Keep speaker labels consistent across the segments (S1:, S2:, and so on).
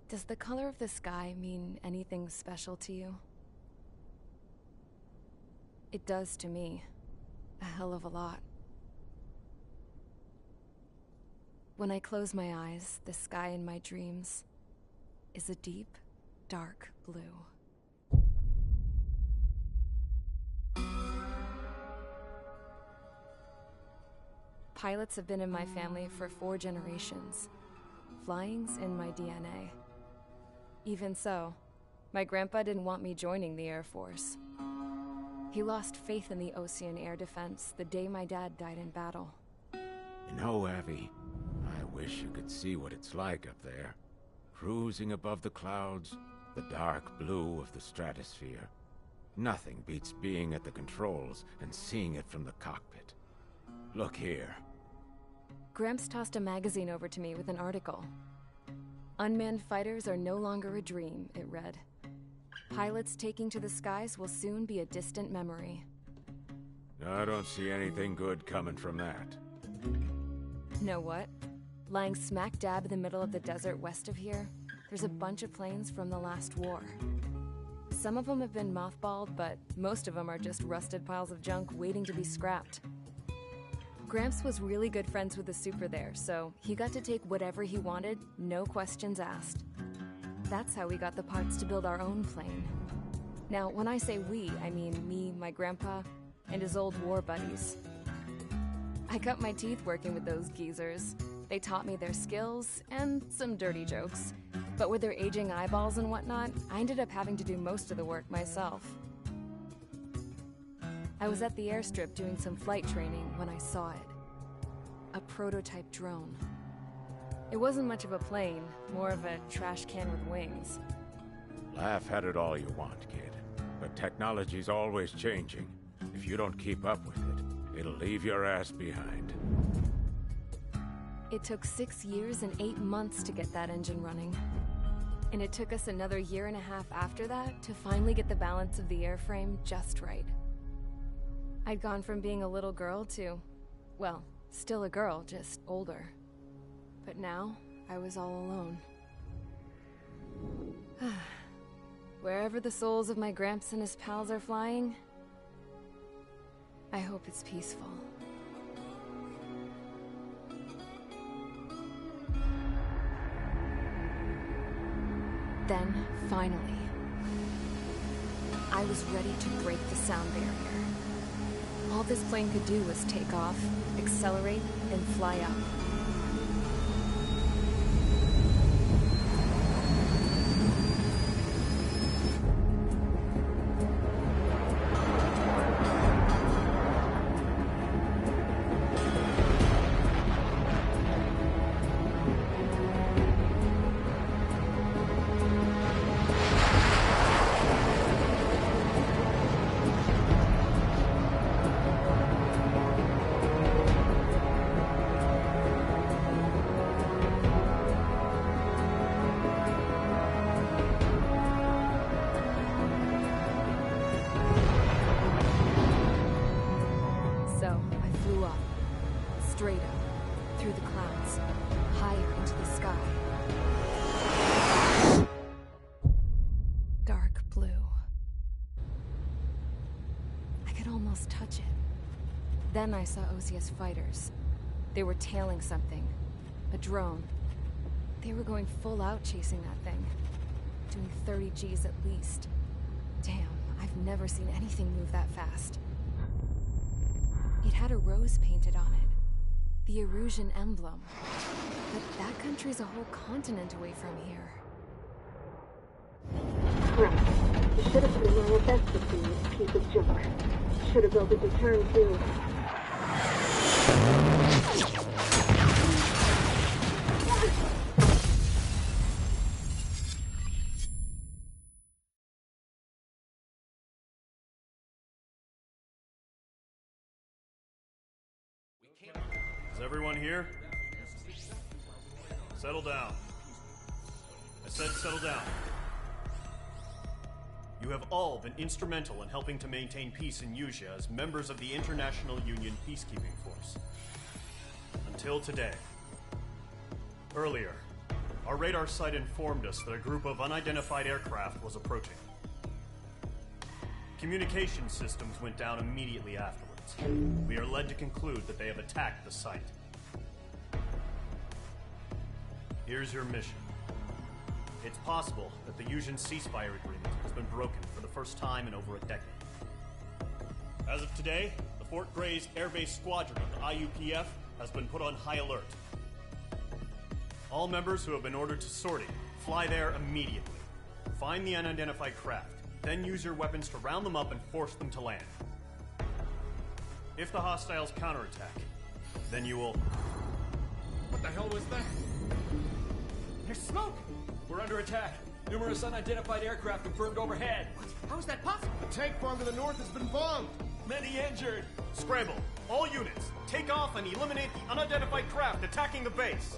S1: Does the color of the sky mean anything special to you? It does to me. A hell of a lot. When I close my eyes, the sky in my dreams is a deep, dark blue. Pilots have been in my family for 4 generations. Flying's in my DNA. Even so, my grandpa didn't want me joining the Air Force. He lost faith in the Ocean Air Defense the day my dad died in battle.
S2: You know, Abby, I wish you could see what it's like up there. Cruising above the clouds, the dark blue of the stratosphere. Nothing beats being at the controls and seeing it from the cockpit. Look here.
S1: Gramps tossed a magazine over to me with an article. Unmanned fighters are no longer a dream, it read. Pilots taking to the skies will soon be a distant memory.
S2: I don't see anything good coming from that.
S1: Know what? Lying smack dab in the middle of the desert west of here, there's a bunch of planes from the last war. Some of them have been mothballed, but most of them are just rusted piles of junk waiting to be scrapped. Gramps was really good friends with the super there, so he got to take whatever he wanted, no questions asked. That's how we got the parts to build our own plane. Now, when I say we, I mean me, my grandpa, and his old war buddies. I cut my teeth working with those geezers. They taught me their skills, and some dirty jokes. But with their aging eyeballs and whatnot, I ended up having to do most of the work myself. I was at the airstrip doing some flight training when I saw it. A prototype drone. It wasn't much of a plane, more of a trash can with wings.
S2: Laugh at it all you want, kid. But technology's always changing. If you don't keep up with it, it'll leave your ass behind.
S1: It took 6 years and 8 months to get that engine running. And it took us another 1.5 years after that to finally get the balance of the airframe just right. I'd gone from being a little girl to, well, still a girl, just older. But now, I was all alone. Wherever the souls of my Gramps and his pals are flying, I hope it's peaceful. Then, finally, I was ready to break the sound barrier. All this plane could do was take off, accelerate, and fly up. Straight up, through the clouds, higher into the sky. Dark blue. I could almost touch it. Then I saw Osia's fighters. They were tailing something. A drone. They were going full out chasing that thing. Doing 30 Gs at least. Damn, I've never seen anything move that fast. It had a rose painted on it. The Erusian emblem. But that country's a whole continent away from here.
S3: Right. You should have put in your best to see this piece of junk. Should have built a deterrent too.
S4: Is everyone here? Settle down. I said settle down. You have all been instrumental in helping to maintain peace in Usea as members of the International Union Peacekeeping Force. Until today. Earlier, Our radar site informed us that a group of unidentified aircraft was approaching. Communication systems went down immediately afterwards. We are led to conclude that they have attacked the site. Here's your mission. It's possible that the Yuuzhan ceasefire agreement has been broken for the first time in over a decade. As of today, the Fort Grays Air Base Squadron of the IUPF has been put on high alert. All members who have been ordered to sortie, fly there immediately. Find the unidentified craft, then use your weapons to round them up and force them to land. If the hostiles counterattack, then you will...
S5: What the hell was that? There's smoke! We're under attack. Numerous unidentified aircraft confirmed overhead. What? How is that possible?
S6: The tank farm to the north has been bombed.
S5: Many injured.
S4: Scramble! All units, take off and eliminate the unidentified craft attacking the base.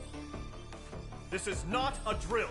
S4: This is not a drill.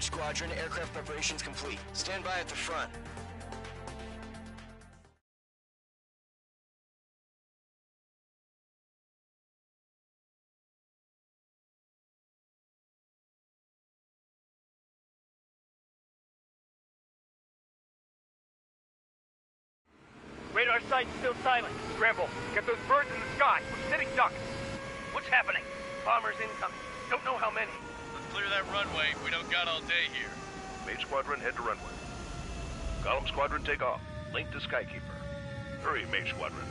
S7: Squadron, aircraft preparations complete. Stand by at the front.
S8: Radar site's still silent. Scramble. Get those birds in the sky. We're sitting ducks. What's happening? Bombers incoming. Don't know how many.
S9: Clear that runway. We don't got all day here.
S10: Mage Squadron, head to runway. Column Squadron, take off. Link to Skykeeper. Hurry, Mage Squadron.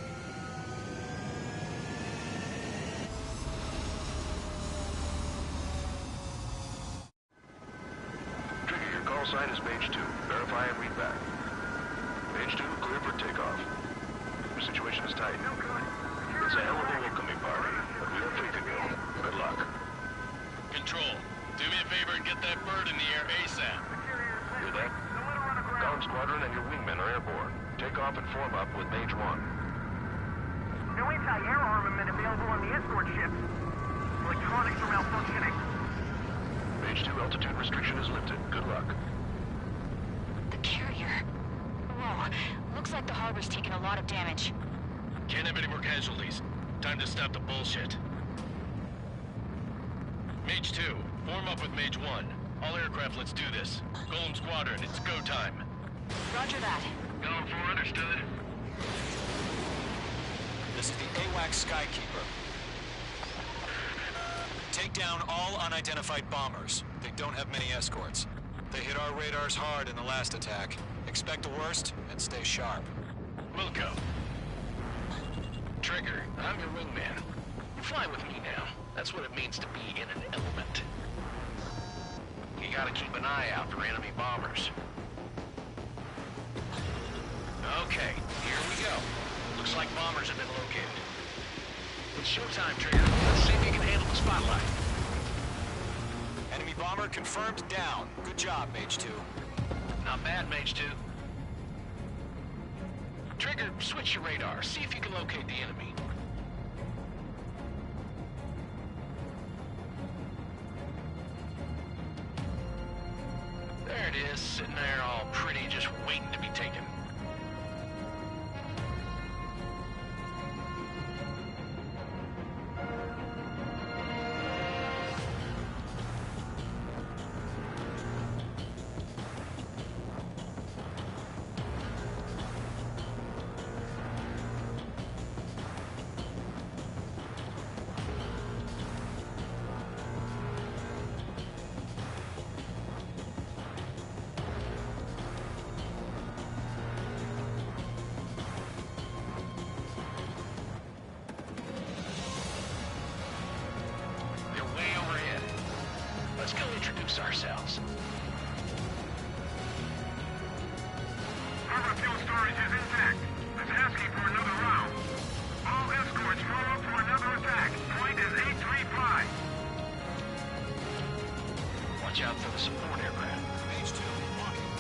S10: Trigger, your call sign is Mage 2. Verify and read back. Mage 2, clear for takeoff. Your situation is tight. It's a hell of a welcoming party, but we have faith in you. Good luck.
S9: Control, do me a favor and get that bird in the air ASAP.
S10: Hear that? Column Squadron and your wingmen are airborne. Take off and form up with Mage 1.
S8: No anti-air armament available on the escort ships. Electronics are malfunctioning.
S10: Mage 2, altitude restriction is lifted. Good luck.
S11: The carrier. Whoa. Looks like the harbor's taken a lot of damage.
S9: Can't have any more casualties. Time to stop the bullshit. Mage 2, form up with Mage 1. All aircraft, let's do this. Golem Squadron, it's go time.
S11: Roger that.
S9: Going for understood.
S12: This is the AWACS Skykeeper. Take down all unidentified bombers. They don't have many escorts. They hit our radars hard in the last attack. Expect the worst and stay sharp.
S9: Wilco. Trigger, I'm your wingman. You fly with me now. That's what it means to be in an element. You gotta keep an eye out for enemy bombers. Okay, here we go. Looks like bombers have been located. It's showtime, Trigger. Let's see if you can handle the spotlight.
S12: Enemy bomber confirmed down. Good job, Mage 2.
S9: Not bad, Mage 2. Trigger, switch your radar. See if you can locate the enemy. There it is, sitting there all pretty, just waiting to be taken. Let's go introduce ourselves.
S10: Harbor fuel storage is intact. It's asking for another round. All escorts roll up for another attack. Point is 835.
S9: Watch out for the support aircraft.
S12: Mage 2, walking.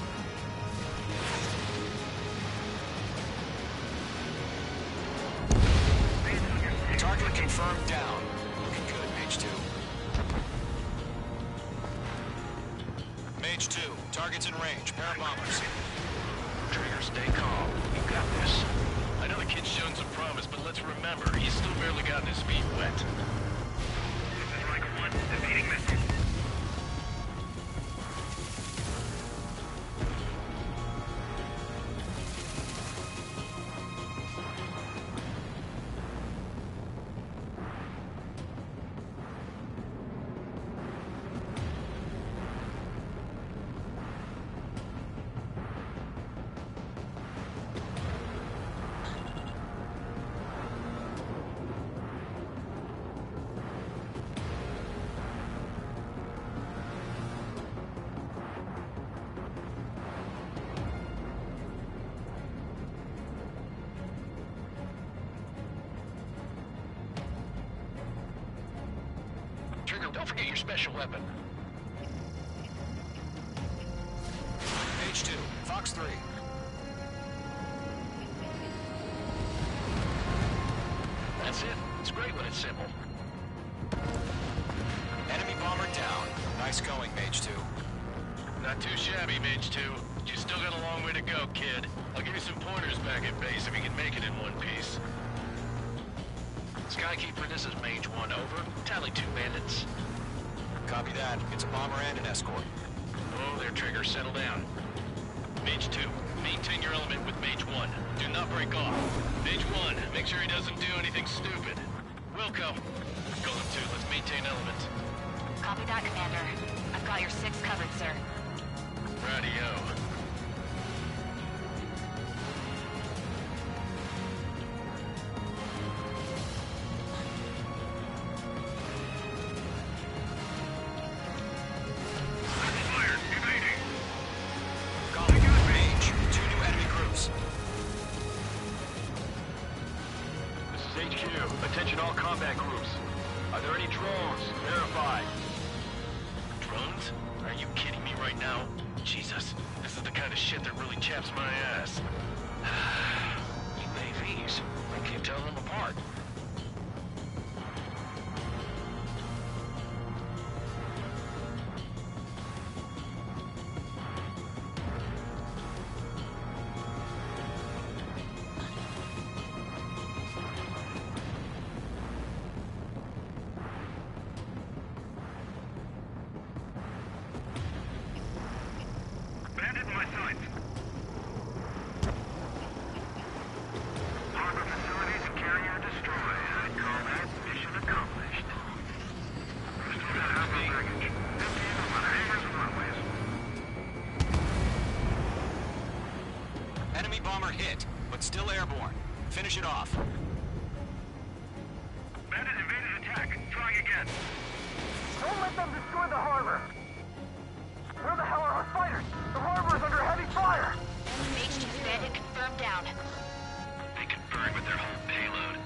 S12: Target confirmed down. Looking good, Mage 2. Mage 2, target's in range. Pair of bombers.
S9: Trigger, stay calm. You got this. I know the kid's shown some promise, but let's remember, he's still barely gotten his feet wet.
S10: This is Striker 1, defeating missile.
S9: Trigger, don't forget your special weapon.
S12: Mage 2, Fox 3.
S9: That's it. It's great when it's simple.
S12: Enemy bomber down. Nice going, Mage 2.
S9: Not too shabby, Mage 2. You still got a long way to go, kid. I'll give you some pointers back at base if you can make it in one piece. Skykeeper, this is Mage 1, over. Tally 2 bandits.
S12: Copy that. It's a bomber and an escort.
S9: Oh, there, Trigger. Settle down. Mage 2, maintain your element with Mage 1. Do not break off. Mage 1, make sure he doesn't do anything stupid. Wilco, Golem 2, let's maintain element.
S11: Copy that, Commander. I've got your 6 covered, sir.
S9: Radio.
S10: Attention all combat groups. Are there any drones? Verified.
S9: Drones? Are you kidding me right now? Jesus, this is the kind of shit that really chaps my ass. UAVs. I can't tell them apart.
S10: Bandit in my sights. Harbor facilities and carrier destroyed. I'd call that mission accomplished. Still got half our baggage. Emptying them on hangars and runways.
S12: Enemy bomber hit, but still airborne. Finish it off.
S10: Bandit invaded attack. Trying again.
S8: Don't let them destroy the harbor! Where the hell are our fighters? The harbor is under heavy fire!
S11: Mage 2's bandit confirmed down.
S9: They confirmed with their whole payload.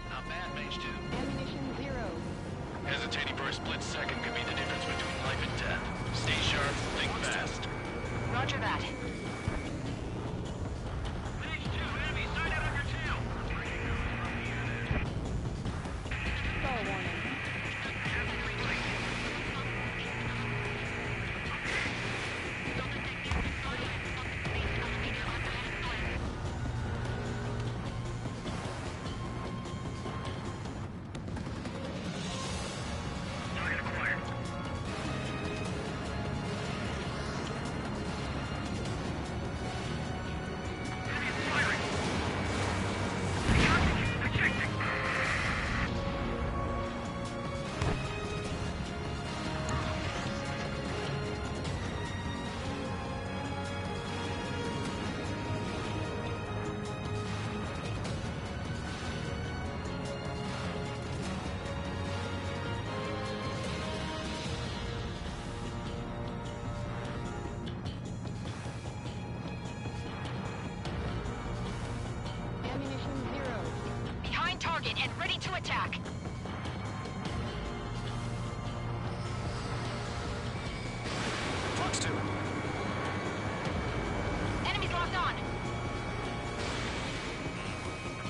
S9: Not bad, Mage 2.
S1: Ammunition 0.
S9: Hesitating for a split second could be the difference
S11: attack.
S12: Fox 2.
S11: Enemies locked on.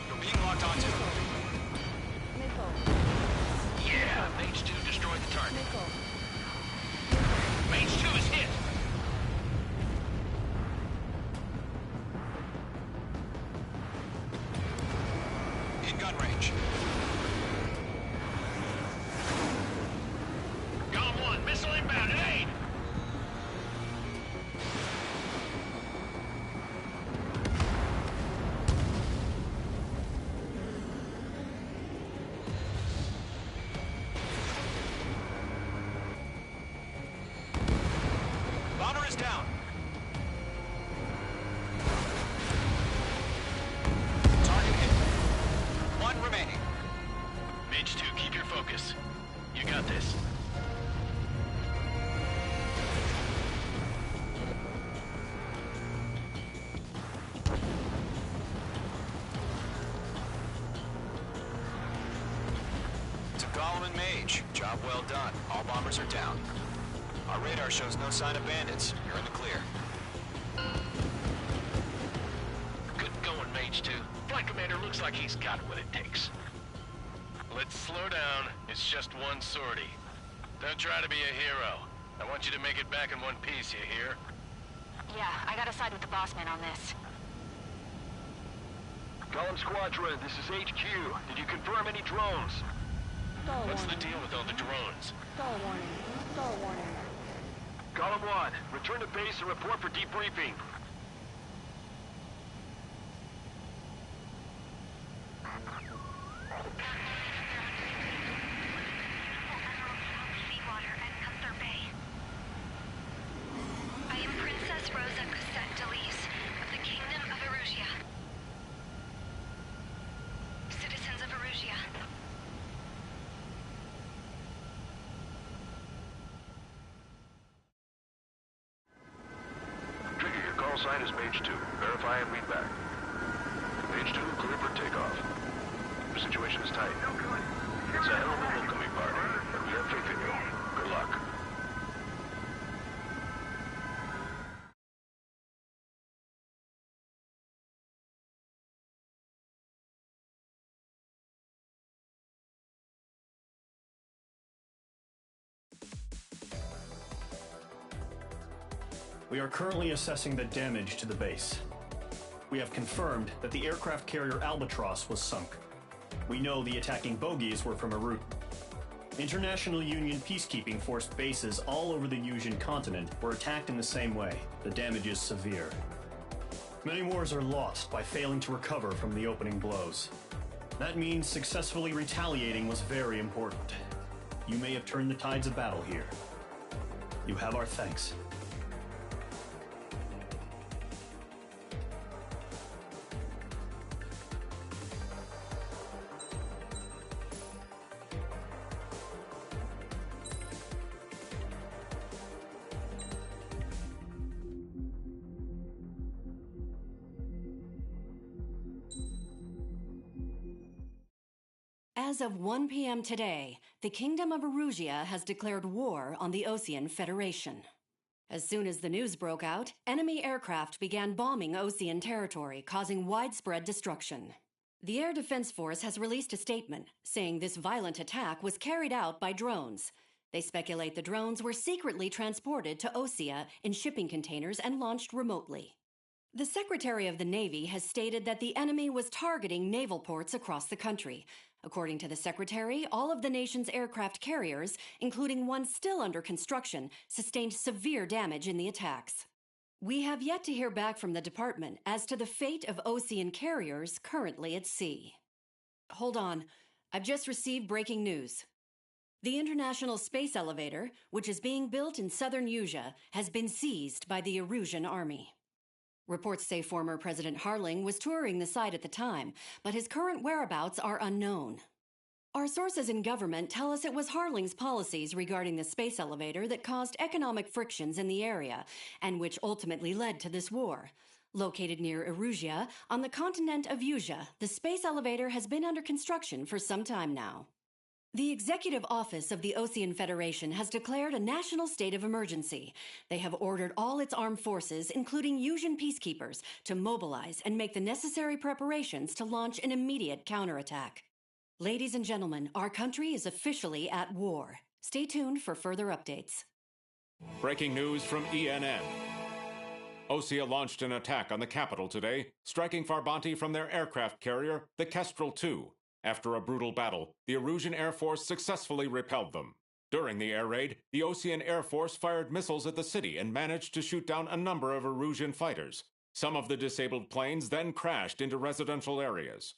S12: You're being locked onto.
S9: Yeah, Mage 2 destroyed the target. Mage 2 is hit.
S12: In gun range.
S9: Column 1, missile inbound at aid.
S12: Bomber is down. Target hit. One remaining.
S9: Mage 2, keep your focus. You got this.
S12: To Gollum and Mage. Job well done. All bombers are down. Our radar shows no sign of bandits. You're in the clear.
S9: Good going, Mage 2. Flight Commander looks like he's got what it takes. Let's slow down. It's just one sortie. Don't try to be a hero. I want you to make it back in one piece, you hear?
S11: Yeah, I gotta side with the boss man on this.
S10: Column Squadron, this is HQ. Did you confirm any drones?
S9: What's the deal with all the drones?
S10: Column 1, return to base and report for debriefing.
S11: Seawater and Gunther Bay. I am Princess Rosa Cosette Delise of the Kingdom of Erusia. Citizens of Erusia.
S10: Trigger, your call sign is Mage 2. Verify and read back. Mage 2, clear for takeoff. The situation is tight. It's a hell of a welcoming party, but we have faith in you. Good luck.
S4: We are currently assessing the damage to the base. We have confirmed that the aircraft carrier Albatross was sunk. We know the attacking bogies were from Eru. International Union peacekeeping force bases all over the Yusian continent were attacked in the same way. The damage is severe. Many wars are lost by failing to recover from the opening blows. That means successfully retaliating was very important. You may have turned the tides of battle here. You have our thanks.
S13: As of 1 p.m. today, the Kingdom of Erusia has declared war on the Osean Federation. As soon as the news broke out, enemy aircraft began bombing Osean territory, causing widespread destruction. The Air Defense Force has released a statement saying this violent attack was carried out by drones. They speculate the drones were secretly transported to Osea in shipping containers and launched remotely. The Secretary of the Navy has stated that the enemy was targeting naval ports across the country. According to the Secretary, all of the nation's aircraft carriers, including one still under construction, sustained severe damage in the attacks. We have yet to hear back from the department as to the fate of Osean carriers currently at sea. Hold on. I've just received breaking news. The International Space Elevator, which is being built in southern Yusia, has been seized by the Erusian army. Reports say former President Harling was touring the site at the time, but his current whereabouts are unknown. Our sources in government tell us it was Harling's policies regarding the space elevator that caused economic frictions in the area, and which ultimately led to this war. Located near Erusia, on the continent of Usia, the space elevator has been under construction for some time now. The Executive Office of the Ocean Federation has declared a national state of emergency. They have ordered all its armed forces, including Usian peacekeepers, to mobilize and make the necessary preparations to launch an immediate counterattack. Ladies and gentlemen, our country is officially at war. Stay tuned for further updates.
S2: Breaking news from ENN. Osea launched an attack on the capital today, striking Farbanti from their aircraft carrier, the Kestrel II. After a brutal battle, the Erusian Air Force successfully repelled them. During the air raid, the Ocean Air Force fired missiles at the city and managed to shoot down a number of Erusian fighters. Some of the disabled planes then crashed into residential areas.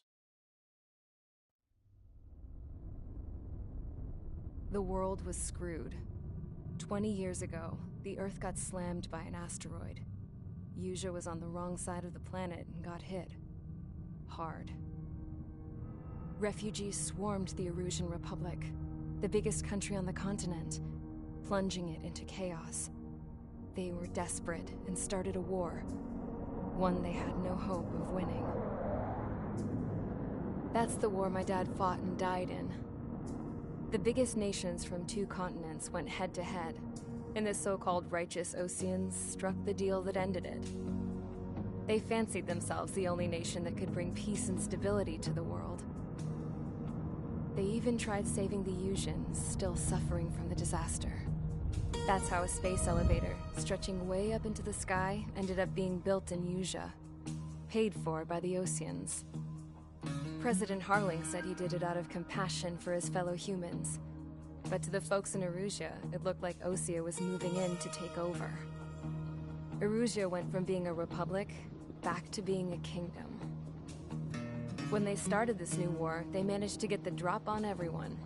S1: The world was screwed. 20 years ago, the Earth got slammed by an asteroid. Usia was on the wrong side of the planet and got hit. Hard. Refugees swarmed the Erusian Republic, the biggest country on the continent, plunging it into chaos. They were desperate and started a war, one they had no hope of winning. That's the war my dad fought and died in. The biggest nations from 2 continents went head-to-head, and the so-called righteous Oceans struck the deal that ended it. They fancied themselves the only nation that could bring peace and stability to the world. They even tried saving the Usians, still suffering from the disaster. That's how a space elevator, stretching way up into the sky, ended up being built in Usia, paid for by the Oceans. President Harling said he did it out of compassion for his fellow humans. But to the folks in Erusia, it looked like Osea was moving in to take over. Erusia went from being a republic back to being a kingdom. When they started this new war, they managed to get the drop on everyone.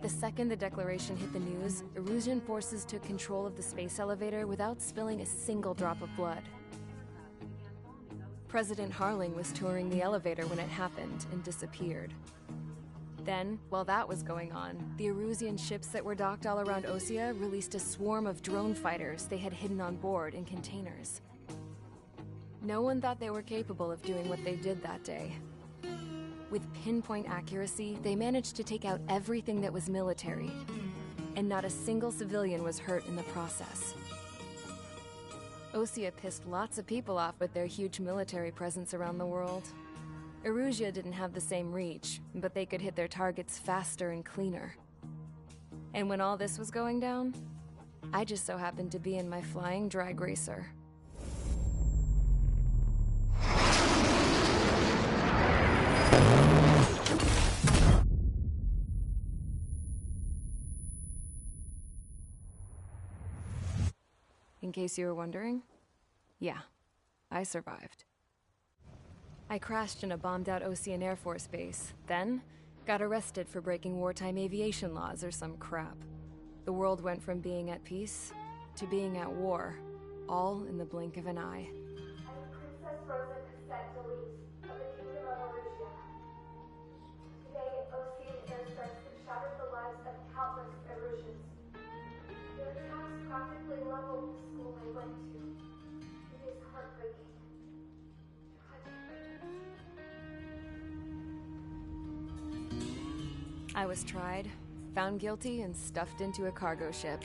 S1: The second the declaration hit the news, Erusian forces took control of the space elevator without spilling a single drop of blood. President Harling was touring the elevator when it happened and disappeared. Then, while that was going on, the Erusian ships that were docked all around Osea released a swarm of drone fighters they had hidden on board in containers. No one thought they were capable of doing what they did that day. With pinpoint accuracy, they managed to take out everything that was military, and not a single civilian was hurt in the process. Osea pissed lots of people off with their huge military presence around the world. Erusia didn't have the same reach, but they could hit their targets faster and cleaner. And when all this was going down, I just so happened to be in my flying drag racer. In case you were wondering, yeah, I survived. I crashed in a bombed-out Ocean Air Force base, then got arrested for breaking wartime aviation laws or some crap. The world went from being at peace to being at war, all in the blink of an eye.
S3: I am Princess Rosa Cassette Delise of the Kingdom of Erusia. Today, Ocean airstrikes have shattered the lives of countless Erusians. Their attacks practically leveled the school I went to. It is heartbreaking.
S1: I was tried, found guilty, and stuffed into a cargo ship.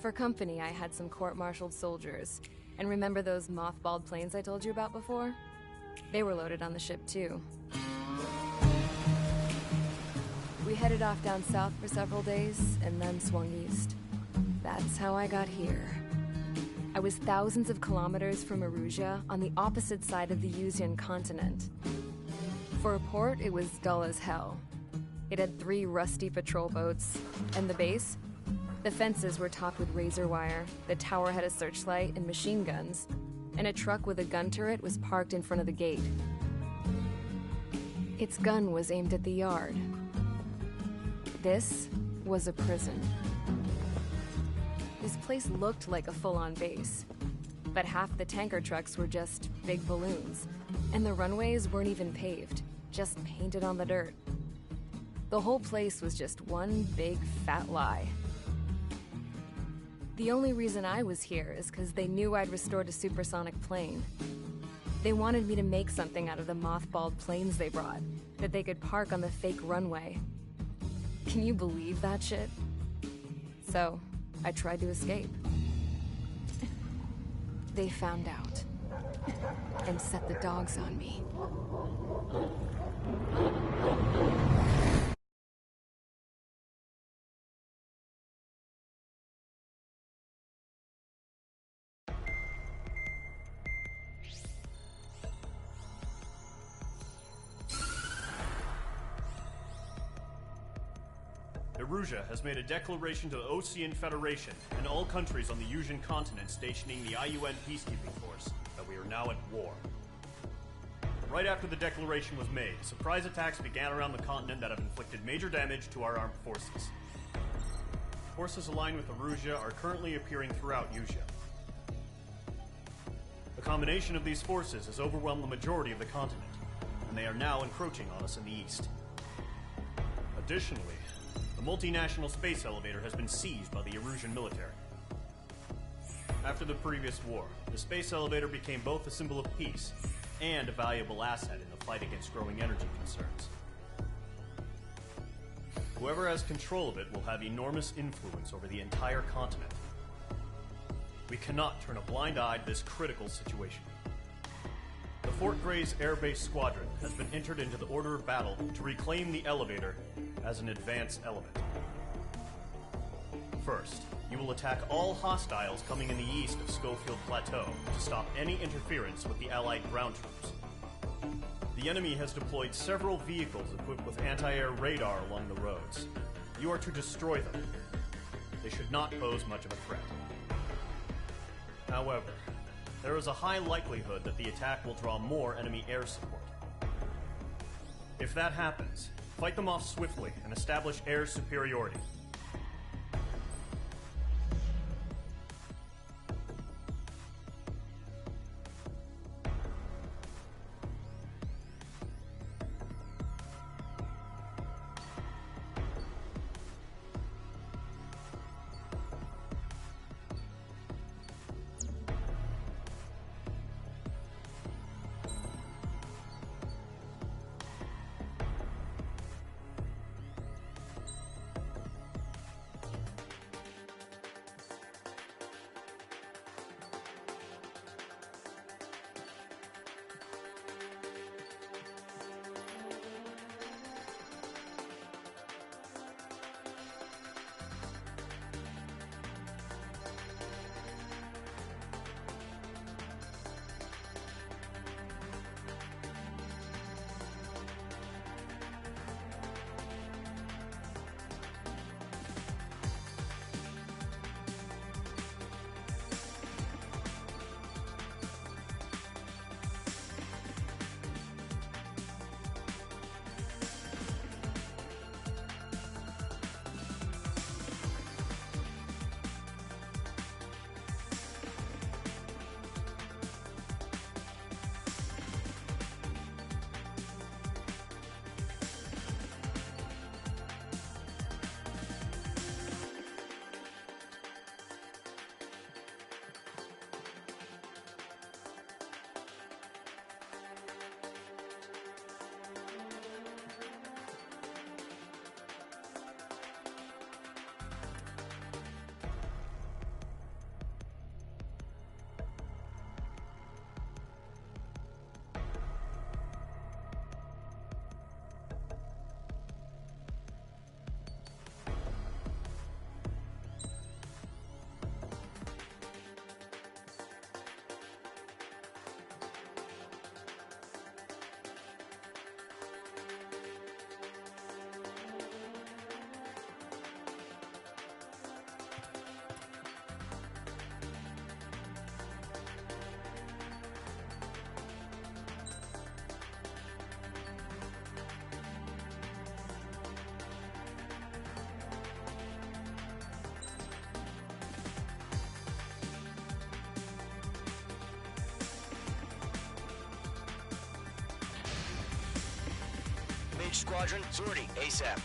S1: For company, I had some court-martialed soldiers. And remember those mothballed planes I told you about before? They were loaded on the ship, too. We headed off down south for several days, and then swung east. That's how I got here. I was thousands of kilometers from Erusia, on the opposite side of the Usian continent. For a port, it was dull as hell. It had 3 rusty patrol boats. And the base? The fences were topped with razor wire, the tower had a searchlight and machine guns, and a truck with a gun turret was parked in front of the gate. Its gun was aimed at the yard. This was a prison. This place looked like a full-on base, but half the tanker trucks were just big balloons, and the runways weren't even paved, just painted on the dirt. The whole place was just one big fat lie. The only reason I was here is because they knew I'd restored a supersonic plane. They wanted me to make something out of the mothballed planes they brought, that they could park on the fake runway. Can you believe that shit? So, I tried to escape. They found out, and set the dogs on me.
S4: Erusia has made a declaration to the Ocean Federation and all countries on the Yusian continent stationing the IUN peacekeeping force that we are now at war. Right after the declaration was made, surprise attacks began around the continent that have inflicted major damage to our armed forces. Forces aligned with Erusia are currently appearing throughout Yusia. The combination of these forces has overwhelmed the majority of the continent, and they are now encroaching on us in the east. Additionally, the multinational space elevator has been seized by the Erusian military. After the previous war, the space elevator became both a symbol of peace and a valuable asset in the fight against growing energy concerns. Whoever has control of it will have enormous influence over the entire continent. We cannot turn a blind eye to this critical situation. The Fort Gray's Air Base Squadron has been entered into the order of battle to reclaim the elevator as an advance element. First, you will attack all hostiles coming in the east of Schofield Plateau to stop any interference with the Allied ground troops. The enemy has deployed several vehicles equipped with anti-air radar along the roads. You are to destroy them. They should not pose much of a threat. However, there is a high likelihood that the attack will draw more enemy air support. If that happens, fight them off swiftly and establish air superiority.
S7: Squadron, sortie, ASAP.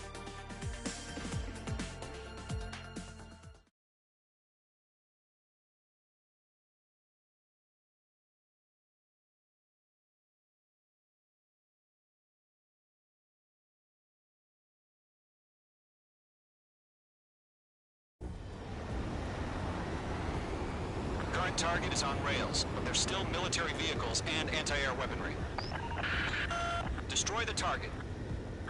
S12: main target is on rails, but there's still military vehicles and anti-air weaponry. Destroy the target.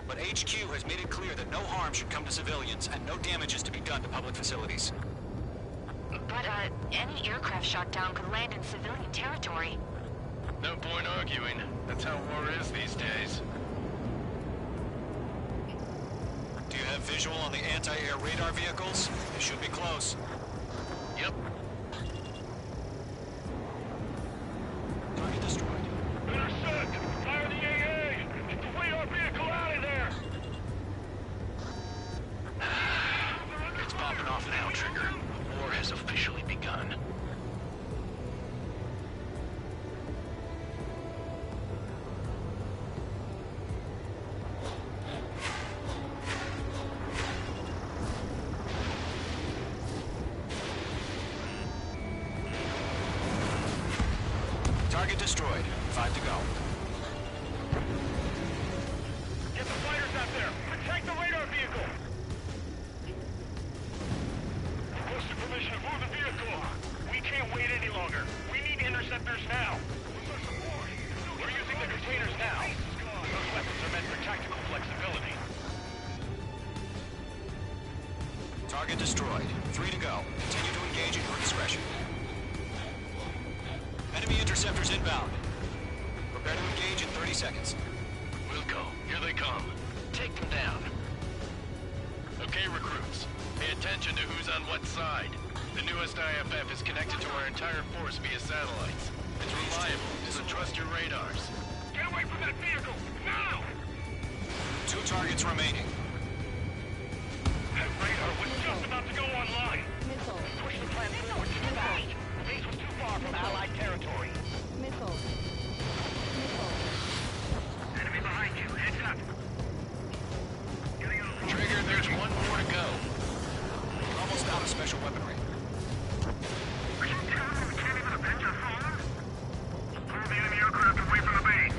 S12: But HQ has made it clear that no harm should come to civilians and no damage is to be done to public facilities.
S11: But, any aircraft shot down could land in civilian territory.
S9: No point arguing. That's how war is these days.
S12: Do you have visual on the anti-air radar vehicles? They should be close.
S9: Yep.
S12: Target destroyed.
S8: Intercept! Fire the AA! Get the radar vehicle out of there!
S9: It's popping off now, Trigger. War has officially begun.
S12: Target destroyed. 5 to go.
S8: Get the fighters out there! Protect the radar vehicle! Posted permission to move the vehicle! We can't wait any longer. We need interceptors now! We're using the containers now. Those weapons are meant for tactical flexibility.
S12: Target destroyed. 3 to go. Continue to engage at your discretion. Enemy interceptors inbound. Prepare to engage in 30 seconds.
S9: Wilco, here they come. Take them down. Okay, recruits. Pay attention to who's on what side. The newest IFF is connected to our entire force via satellites. It's reliable, so trust your radars.
S8: Get away from that vehicle! Now!
S12: 2 targets remaining.
S8: That radar was just about to go online.
S1: Missile.
S8: Push the plan forward too fast. The base was too far from Allied territory.
S1: Missile.
S8: Enemy behind you. Heads up.
S9: Trigger, there's one more to go.
S12: We're almost out of special weaponry.
S8: Are you telling me we can't even avenge our fallen? Pull the enemy aircraft away from the base.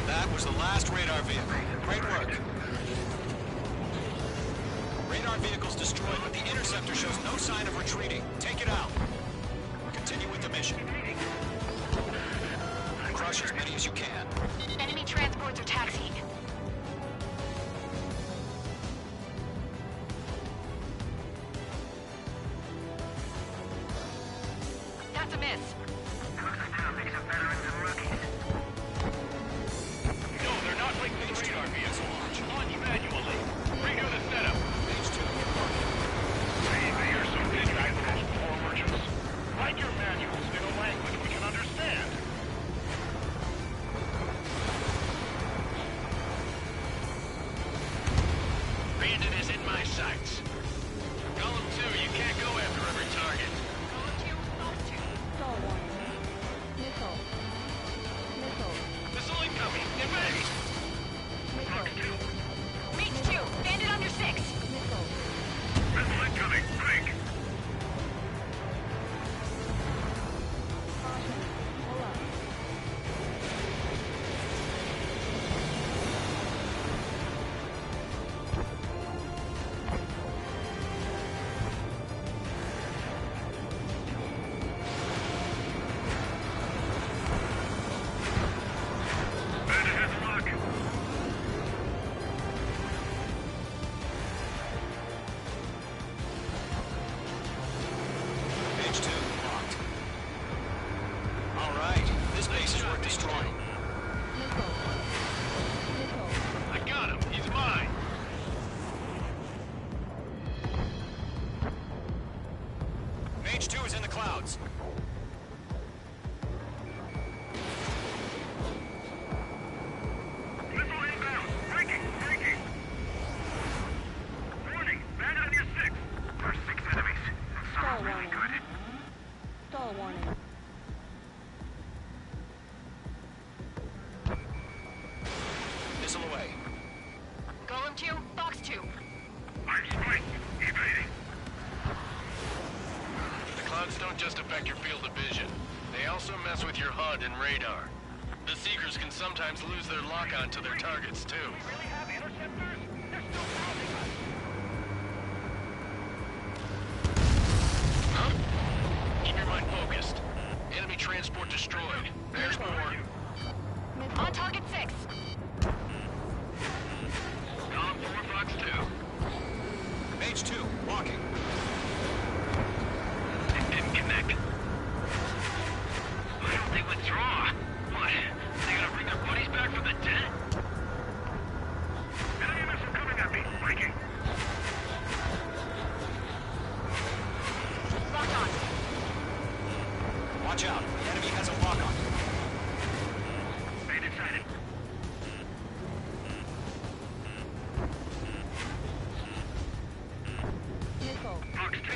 S12: That was the last radar vehicle. Great work. Radar vehicle's destroyed, but the interceptor shows no sign of retreating. Take it out. Continue with the mission. Crush as many as you can.
S11: Enemy transports are taxiing. That's a miss.
S8: No, they're not like the radar vehicle. Launch manually. Redo the setup. They are so busy with those poor merchants. Write your manuals in a language we can understand.
S9: Bandit is in my sights. Column 2, you can't go after every target. Missile incoming. Get ready.
S11: Reach 2. Bandit under 6.
S8: Missile incoming. Break.
S9: just affect your field of vision. They also mess with your HUD and radar. The Seekers can sometimes lose their lock-on to their targets, too.
S8: We really have interceptors? They're still following us.
S9: Huh? Keep your mind focused. Enemy transport destroyed. There's more.
S11: On target 6.
S8: Column 4, Fox 2.
S12: Mage 2, walking.
S8: It didn't connect. Why don't they withdraw? What? They gonna bring their buddies back from the dead? Enemy missile coming at me. Breaking.
S11: Lock on.
S12: Watch out. Enemy has a lock-on.
S8: Bandit sighted. Fox 2.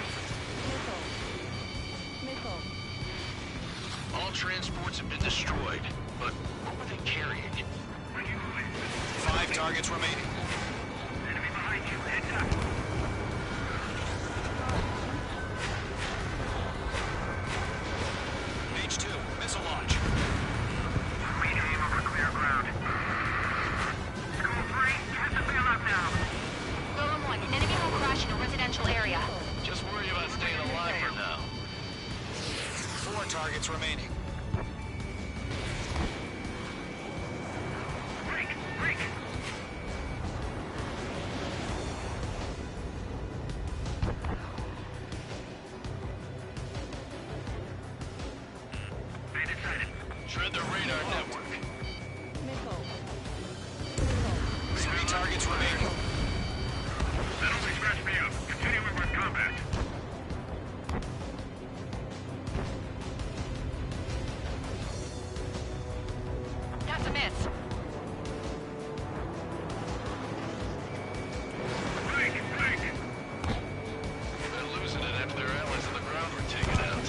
S9: All transports have been destroyed, but what were they carrying?
S12: 5 targets remaining.
S8: Enemy behind you. Heads up.
S12: Mage 2, missile launch.
S8: Rename over clear ground. School 3, has to bail out now.
S11: Golem 1, enemy will crash in a residential area.
S9: Just worry about staying alive for now.
S12: 4 targets remaining.
S8: Break! Break! Bandit sighted.
S9: Shred the radar network.
S12: 3 targets remaining.
S8: That only scratched me up. Continuing with combat.
S11: That's a miss.
S8: Break! Break!
S9: They're losing it after their allies on the ground were taken out.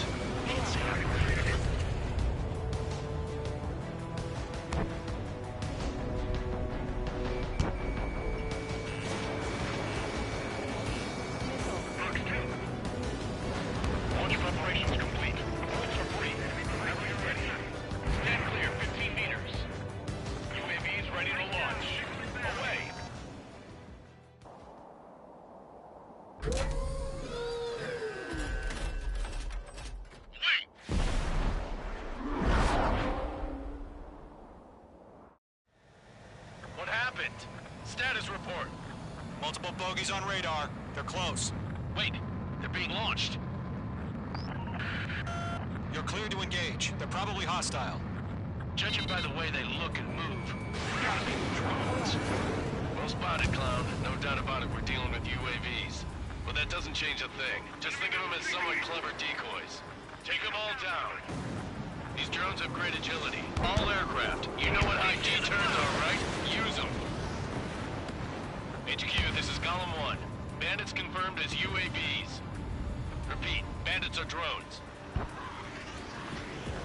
S8: Fox 2. Launch preparations complete. Bolts are free. Whenever you're ready.
S9: Stand clear, 15 meters. UAVs ready to launch. Away. What happened? Status report.
S12: Multiple bogeys on radar. They're close.
S9: Wait, they're being launched.
S12: You're cleared to engage. They're probably hostile.
S9: Judging by the way they look and move, they gotta be drones. Well spotted, Clown. No doubt about it, we're dealing with UAVs. But that doesn't change a thing. Just think of them as somewhat clever decoys. Take them all down. These drones have great agility. All aircraft. You know what high G turns are, right? Use them. HQ, this is Column 1. Bandits confirmed as UAVs. Repeat, bandits are drones.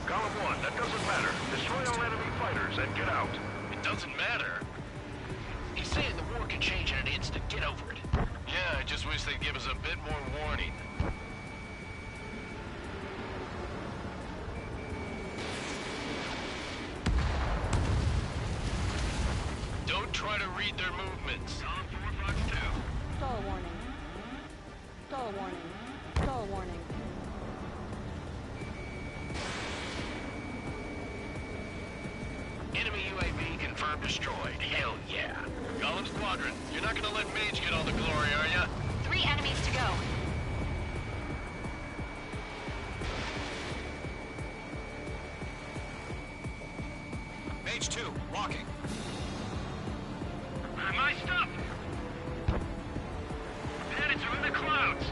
S10: Column 1, that doesn't matter. Destroy all enemy fighters and get out.
S9: It doesn't matter.
S8: He's saying the war can change in an instant. Get over it.
S9: Yeah, I just wish they'd give us a bit more warning. Don't try to read their movements.
S8: Column 4, Fox 2.
S14: Stall warning. Stall warning. Stall warning.
S8: Enemy UAV confirmed destroyed. Hell yeah.
S9: Golem Squadron, you're not gonna let Mage get all the glory, are ya?
S11: 3 enemies to go.
S12: Mage 2, walking.
S8: My stuff! Bandits are in the clouds!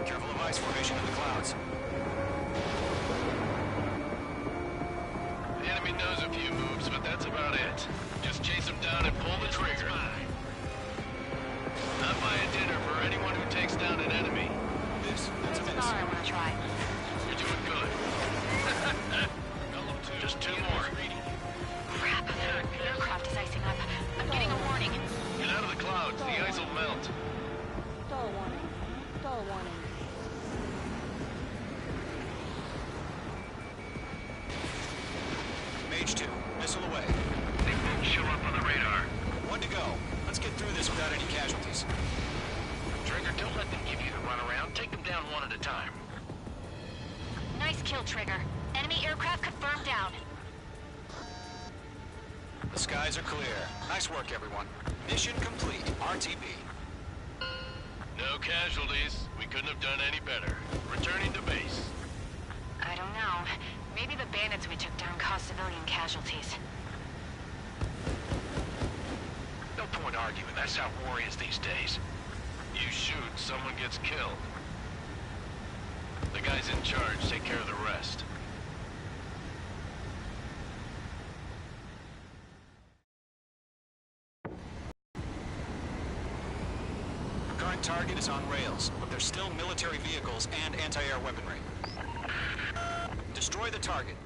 S12: Careful of ice formation in the clouds.
S9: The enemy knows a few moves, but that's about it. Just chase them down and pull the trigger. Not buying dinner for anyone who takes down an enemy.
S12: That's a
S11: That's
S12: miss.
S11: all I want to try.
S9: You're doing good. Just 2 more. time.
S11: Nice kill, Trigger. Enemy aircraft confirmed down.
S12: The skies are clear. Nice work, everyone. Mission complete. RTB.
S9: No casualties. We couldn't have done any better. Returning to base.
S11: I don't know. Maybe the bandits we took down caused civilian casualties.
S9: No point arguing. That's how war is these days. You shoot, someone gets killed. The guys in charge take care of the rest.
S12: Current target is on rails, but there's still military vehicles and anti-air weaponry. Destroy the target.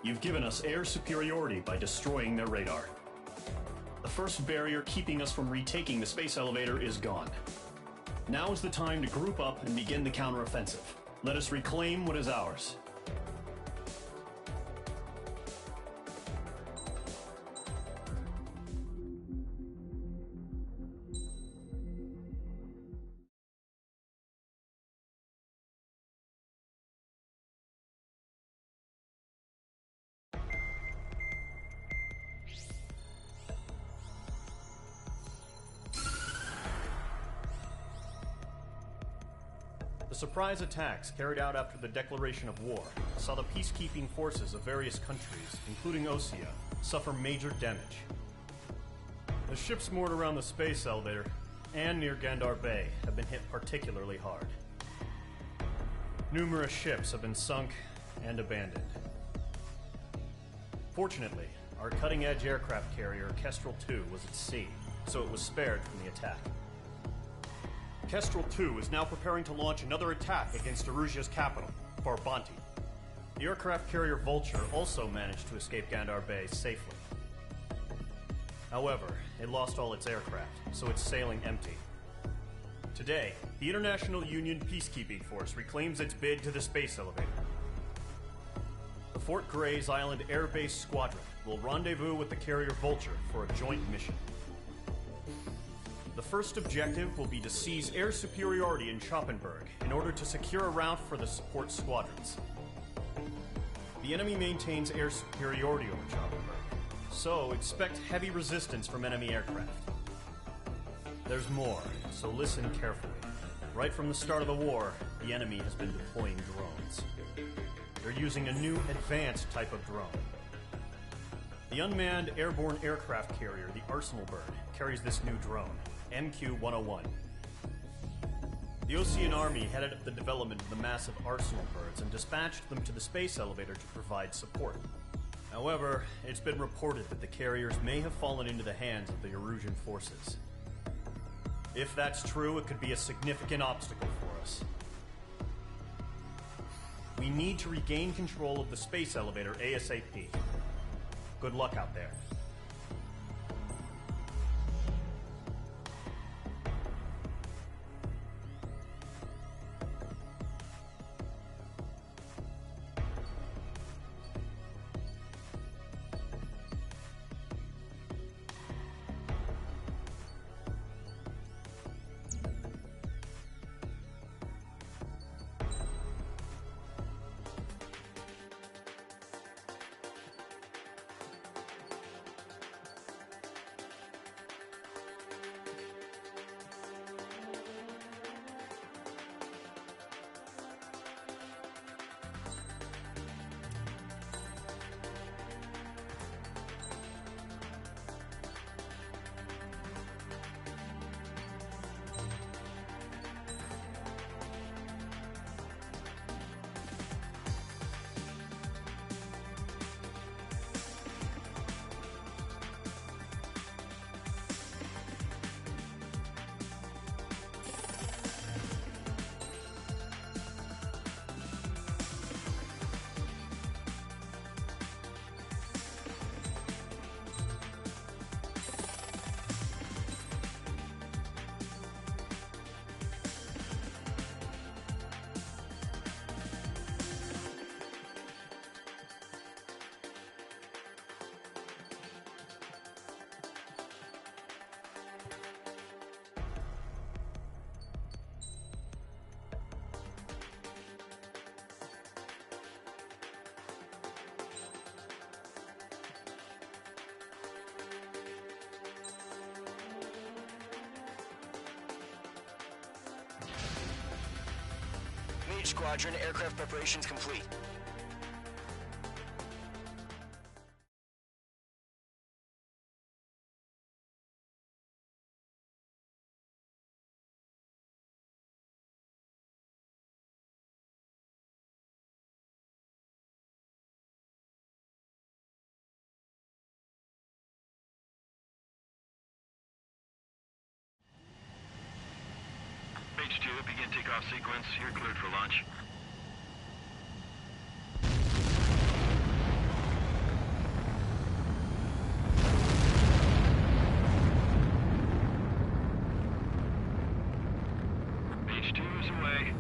S4: You've given us air superiority by destroying their radar. The first barrier keeping us from retaking the space elevator is gone. Now is the time to group up and begin the counteroffensive. Let us reclaim what is ours. The surprise attacks carried out after the declaration of war saw the peacekeeping forces of various countries, including Osea, suffer major damage. The ships moored around the space elevator and near Gandar Bay have been hit particularly hard. Numerous ships have been sunk and abandoned. Fortunately, our cutting-edge aircraft carrier Kestrel II was at sea, so it was spared from the attack. Kestrel II is now preparing to launch another attack against Erusia's capital, Farbanti. The aircraft carrier Vulture also managed to escape Gandar Bay safely. However, it lost all its aircraft, so it's sailing empty. Today, the International Union Peacekeeping Force reclaims its bid to the space elevator. The Fort Gray's Island Air Base Squadron will rendezvous with the carrier Vulture for a joint mission. The first objective will be to seize air superiority in Schoppenberg in order to secure a route for the support squadrons. The enemy maintains air superiority over Schoppenberg, so expect heavy resistance from enemy aircraft. There's more, so listen carefully. Right from the start of the war, the enemy has been deploying drones. They're using a new advanced type of drone. The unmanned airborne aircraft carrier, the Arsenal Bird, carries this new drone, MQ-101. The Osean Army headed up the development of the massive Arsenal Birds and dispatched them to the space elevator to provide support. However, it's been reported that the carriers may have fallen into the hands of the Erusian forces. If that's true, it could be a significant obstacle for us. We need to regain control of the space elevator ASAP. Good luck out there.
S7: Mage Squadron, aircraft preparations complete.
S10: Mage 2, begin takeoff sequence. You're cleared for launch. Mage 2 is away.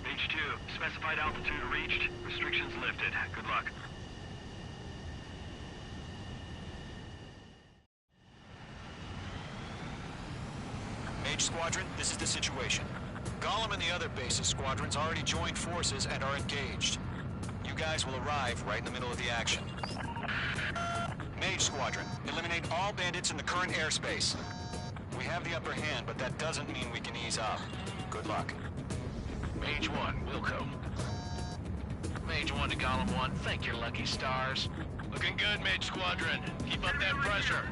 S10: Mage 2, specified altitude reached. Restrictions lifted. Good luck.
S12: Mage Squadron, this is the situation. Gollum and the other bases squadrons already joined forces and are engaged. You guys will arrive right in the middle of the action. Mage Squadron, eliminate all bandits in the current airspace. We have the upper hand, but that doesn't mean we can ease up. Good luck.
S9: Mage 1, Wilco. Mage 1 to Gollum 1, thank your lucky stars. Looking good, Mage Squadron. Keep up that pressure.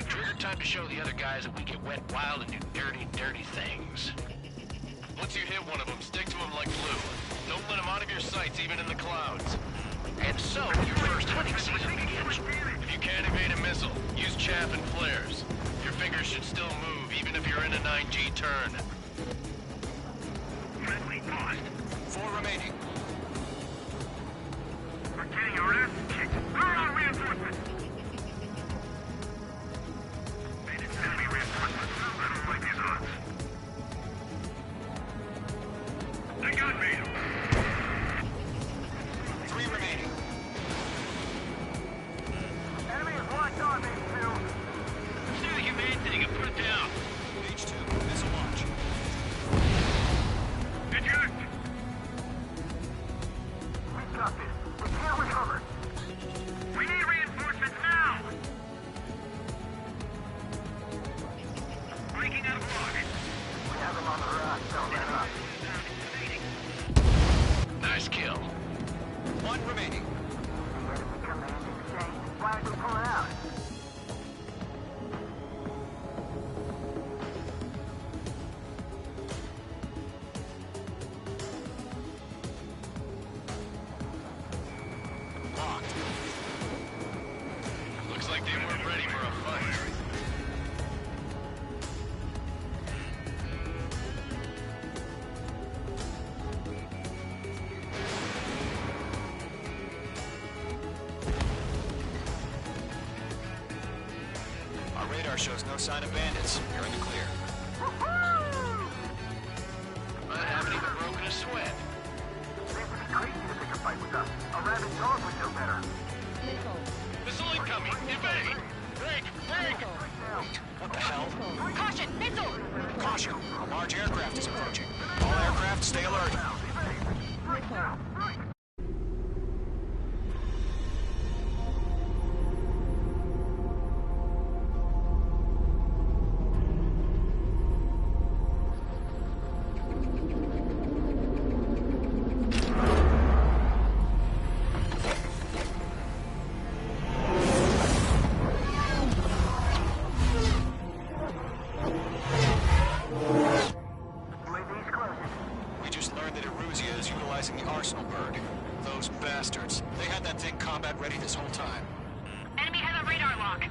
S9: Trigger time to show the other guys that we get wet wild and do dirty, dirty things. Once you hit one of them, stick to them like glue. Don't let them out of your sights, even in the clouds. And so, your first hunting season begins. If you can't evade a missile, use chaff and flares. Your fingers should still move, even if you're in a 9G turn.
S8: Friendly lost.
S12: 4 remaining.
S8: We're getting our ass kicked. Throw on reinforcements. Enemy reinforcements. I don't like these odds. They got me.
S12: 3 remaining.
S8: Enemy is locked on me, too.
S9: Do the humane thing and put it down.
S12: Mage 2, missile launch.
S8: Eject! We got this. We can't recover. We need reinforcements now! Breaking out of lock. We have them on the rack. Don't let up.
S9: Nice kill.
S12: 1 remaining.
S8: Why are we pulling out?
S12: Locked.
S9: Looks like they weren't ready for a fight.
S12: Our radar shows no sign of bandits. You're in the clear.
S9: I haven't even broken a sweat.
S8: They would be crazy to pick a fight with us. A rabid dog would know better.
S9: Missile incoming! Evade! Break! Break!
S12: What the hell?
S11: Caution! Missile!
S12: Caution! A large aircraft is approaching. All aircraft, stay alert. We just learned that Eruzia is utilizing the Arsenal bird. Those bastards. They had that thing combat ready this whole time.
S11: Enemy has a radar lock.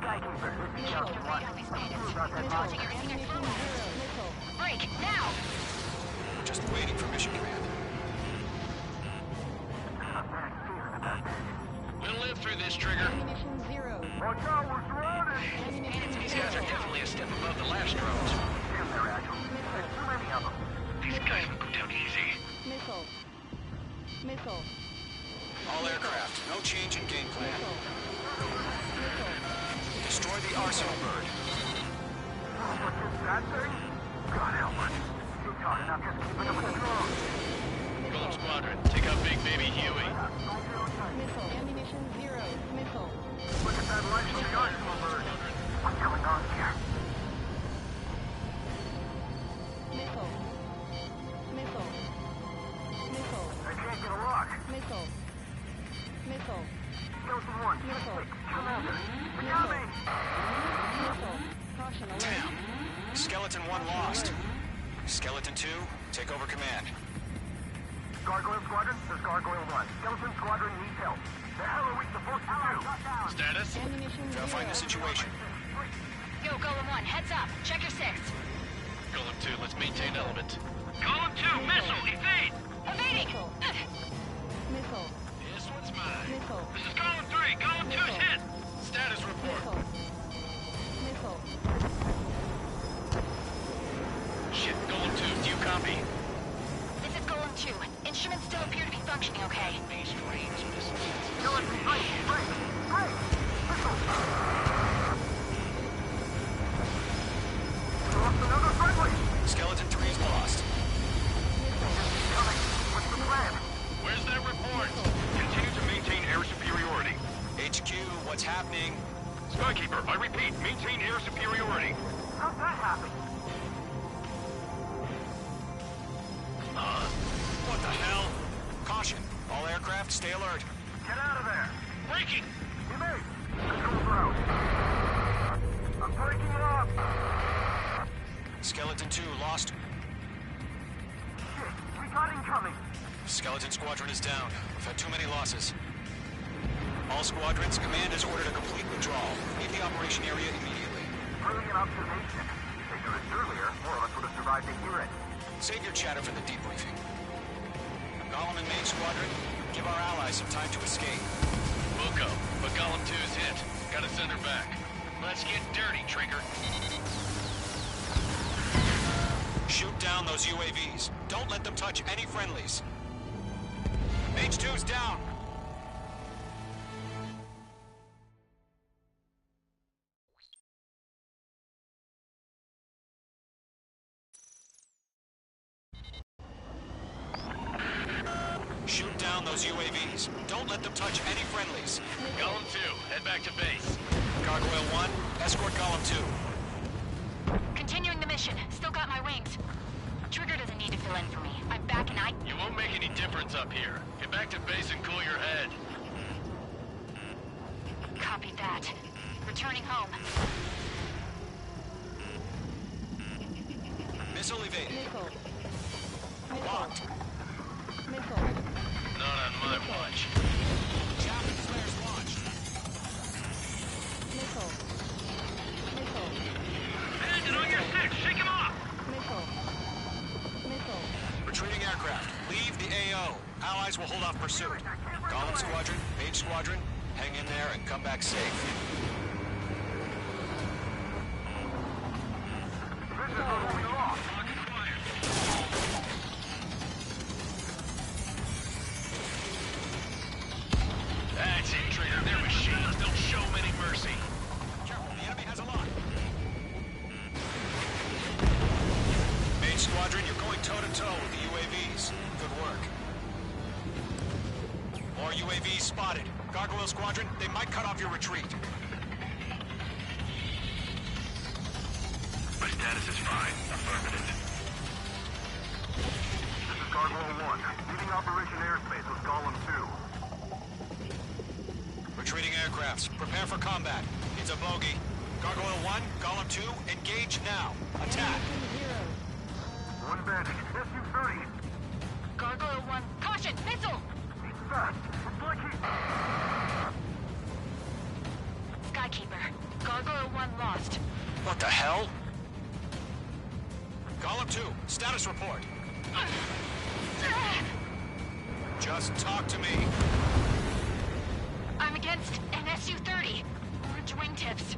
S8: Skykeeper, this is Delta 1. What's about that body?
S11: Watching everything I flew. Break, now!
S12: We're just waiting for mission command.
S9: We'll live through this, Trigger.
S8: Watch out, we're surrounded!
S9: These guys are definitely a step above the last drones.
S8: Damn, they're agile. There's too many of them.
S9: These guys will go down easy.
S14: Missile.
S12: All aircraft, no change in game plan. Destroy the Arsenal bird.
S8: What's this, that thing? God help us. You're talking about just keeping up with the drones.
S9: Golem Squadron, take out Big Baby Huey.
S14: Missile. Ammunition 0. Missile. Caution, alert.
S12: Skeleton 1 lost. Skeleton 2, take over command.
S10: Gargoyle Squadron, this is Gargoyle 1. Skeleton Squadron needs help. The hell are we supposed to do?
S9: Status?
S12: Verifying the situation.
S11: Yo, Golem 1, heads up. Check your 6.
S9: Golem 2, let's maintain element.
S8: Golem 2, missile, evade!
S11: Evading!
S14: Missile.
S9: This one's mine.
S14: Missile.
S8: This is Golem 3, Golem 2's hit!
S9: Status report.
S14: Missile.
S9: Shit, Golem 2, do you copy?
S11: This is Golem 2. Instruments still appear to be functioning okay.
S10: Skeleton 3, break! Missile! Lost another friendly!
S12: Skeleton 3 is lost.
S10: Coming. What's the plan?
S9: Where's that report?
S8: Continue to maintain air superiority.
S12: HQ, what's happening?
S8: Skykeeper, I repeat, maintain air superiority.
S10: How'd that happen?
S12: What the hell? Caution. All aircraft, stay alert.
S10: Get out of there!
S8: Breaking!
S10: Evade! Controls are out. I'm breaking it up!
S12: Skeleton 2 lost.
S10: Shit, we got incoming!
S12: Skeleton Squadron is down. We've had too many losses. All squadrons, command has ordered a complete withdrawal. Leave the operation area immediately.
S10: Brilliant observation. If they do this earlier, more of us would have survived to hear it.
S12: Save your chatter for the debriefing. Golem and Main Squadron, give our allies some time to escape.
S9: Wilco, but Golem 2's hit. Gotta send her back. Let's get dirty, Trigger.
S12: Shoot down those UAVs. Don't let them touch any friendlies. Mage 2's down. Shoot down those UAVs. Don't let them touch any friendlies.
S9: Golem 2, head back to base.
S12: Gargoyle 1, escort Golem 2.
S11: Continuing the mission. Still got my wings. Trigger doesn't need to fill in for me. I'm back and
S9: You won't make any difference up here. Get back to base and cool your head.
S11: Copy that. Returning home.
S12: Missile evaded.
S14: Missile.
S12: Locked.
S14: Missile.
S9: Not on my watch.
S12: Chaplain flares launched.
S14: Missile. Missile.
S8: Bandit on your 6, shake him off!
S14: Missile. Missile.
S12: Retreating aircraft. Leave the AO. Allies will hold off pursuit. Golem Squadron, Mage Squadron, hang in there and come back safe.
S10: This is what we lost.
S9: That's it, Trigger. They're machines. Don't show them any mercy.
S12: Careful, the enemy has a lot. Mage Squadron, you're going toe-to-toe with the UAVs. Good work. More UAVs spotted. Gargoyle Squadron, they might cut off your retreat.
S8: My status is fine. Affirmative.
S10: This is Gargoyle 1. Leaving Operation Airspace with Golem 2.
S12: Retreating aircrafts, prepare for combat. It's a bogey. Gargoyle 1, Golem 2, engage now. Attack.
S10: One bandit. SU-30.
S11: Gargoyle 1. Caution! Missile!
S10: He's fast. It's like he...
S11: Skykeeper. Gargoyle 1 lost.
S12: What the hell? Golem 2, status report. Just talk to me.
S11: I'm against an SU-30. Orange wingtips.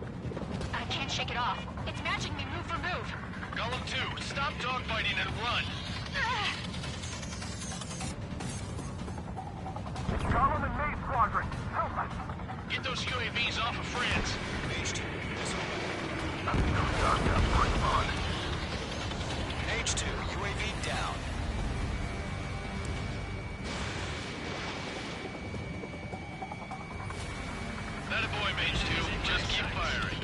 S11: I can't shake it off. It's matching me move for move.
S9: Golem 2, stop dogfighting and run.
S10: Golem and Maze Squadron. Help us.
S9: Get those UAVs off of France.
S12: Mage 2, this way.
S10: Nothing no shot. Respond.
S12: Mage 2, UAV down.
S9: That a boy, Mage 2. Just keep firing.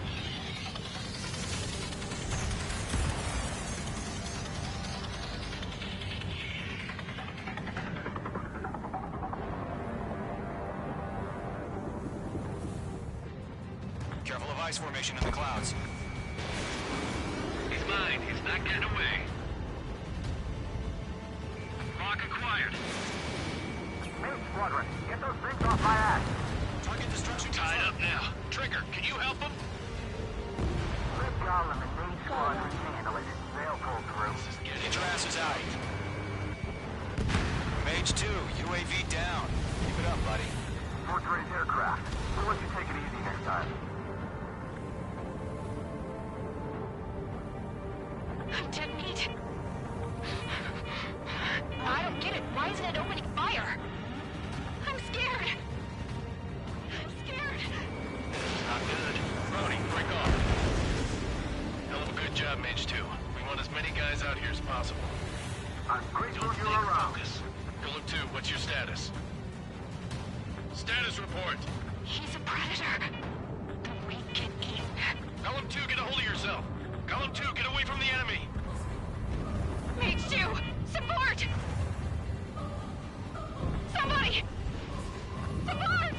S12: Careful of ice formation in the clouds.
S8: He's mine. He's not getting away. Mark acquired.
S10: Main squadron, get those things off my ass.
S12: Target destruction
S9: Tied up now. Trigger, can you help him?
S10: Let Gollum and main squadron handle it. They'll pull through.
S12: Get your asses out. Mage 2, UAV down. Keep it up, buddy.
S10: Fort-raised aircraft. We'll let you take it easy next time.
S11: I'm dead meat. I don't get it. Why isn't it opening fire? I'm scared. I'm scared.
S9: Not good. Brody, break off. Hell of a good job, Mage 2. We want as many guys out here as possible.
S10: I'm grateful
S9: Don't
S10: you're
S9: think,
S10: around.
S9: focus. Golem 2, what's your status? Status report.
S11: He's a predator. We can eat.
S9: Golem 2, get a hold of yourself. Golem 2, get away from the enemy.
S11: Mage 2, support! Somebody! Support!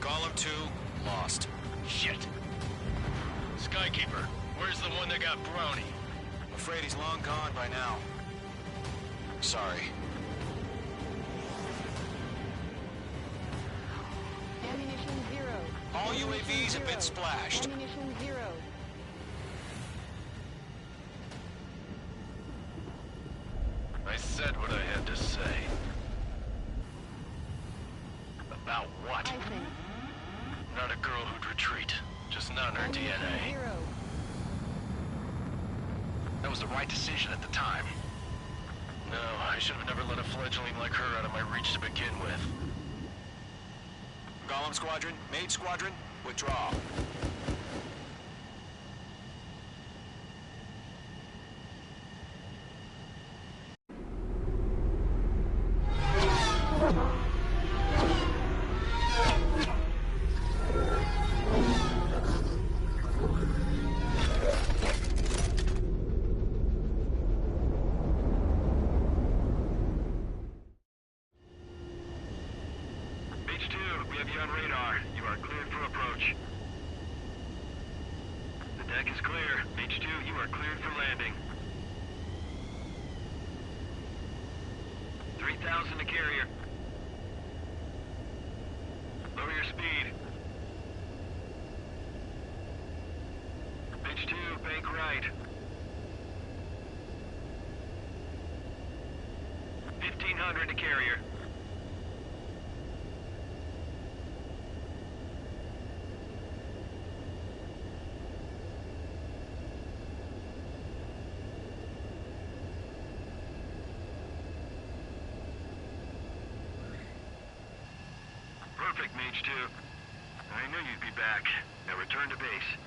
S12: Golem 2, lost.
S9: Shit. Skykeeper, where's the one that got brownie?
S12: Afraid he's long gone by now. Sorry.
S14: Ammunition 0.
S12: All UAVs have been splashed.
S14: Ammunition 0.
S9: I said what I had to say. About what?
S14: I think.
S9: Not a girl who'd retreat. Just not in her
S14: Ammunition
S9: DNA.
S14: 0.
S9: That was the right decision at the time. No, I should have never let a fledgling like her out of my reach to begin with.
S12: Golem Squadron, Mage Squadron, withdraw.
S8: Mage 2, we have you on radar. You are cleared for approach. The deck is clear. Mage 2, you are cleared for landing. 3,000 to carrier. Lower your speed. Mage 2, bank right. 1,500 to carrier. Perfect, Mage 2. I knew you'd be back. Now return to base.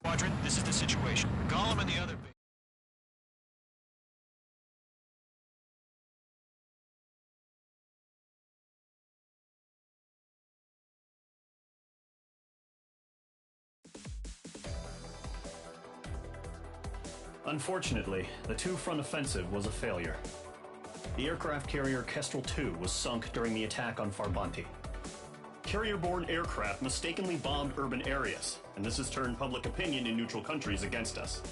S12: Squadron, this is the situation. Golem and the other...
S4: Unfortunately, the two-front offensive was a failure. The aircraft carrier Kestrel II was sunk during the attack on Farbanti. Carrier-borne aircraft mistakenly bombed urban areas, and this has turned public opinion in neutral countries against us.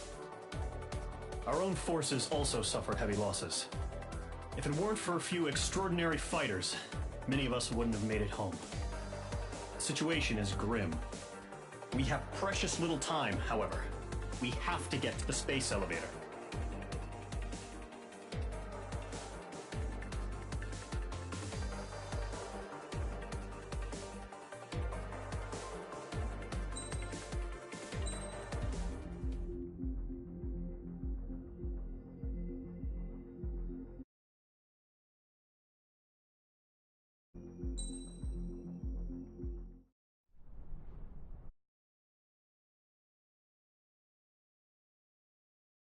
S4: Our own forces also suffered heavy losses. If it weren't for a few extraordinary fighters, many of us wouldn't have made it home. The situation is grim. We have precious little time, however. We have to get to the space elevator.